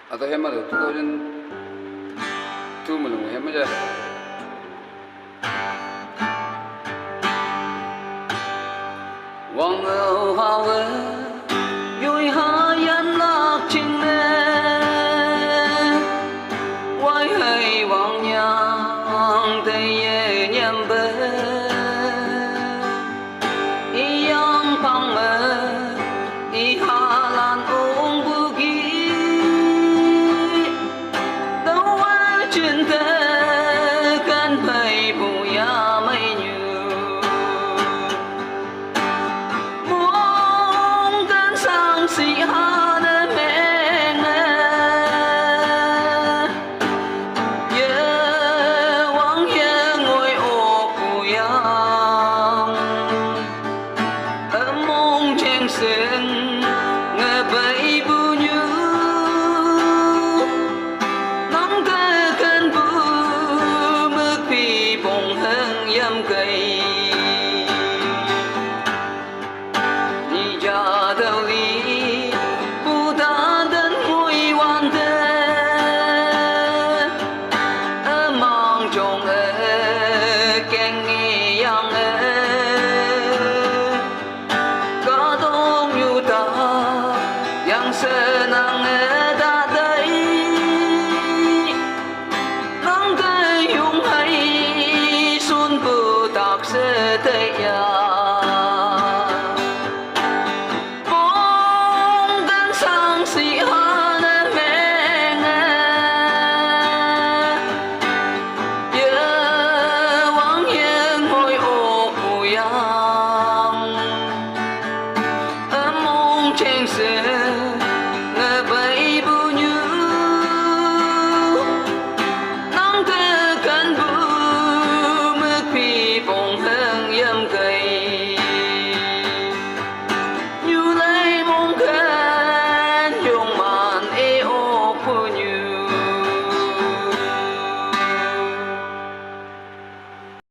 atau hemat 2002 melung hemat aja. Wang ngâu hoa vơ yui ha yan lạc chinh nè quay hay vang nhang tây ye nhâm bơ y yang phang mơ y ha lan ung bu gi đâu ai chuyện thế cần phải bù ya mấy si ha na me na ye wang ye ngồi ô phù yang âm mong chen sen nghe bay bu như nắng thế cơn bu mực phi bồng hơn yam cây ni cha đâu li yang senang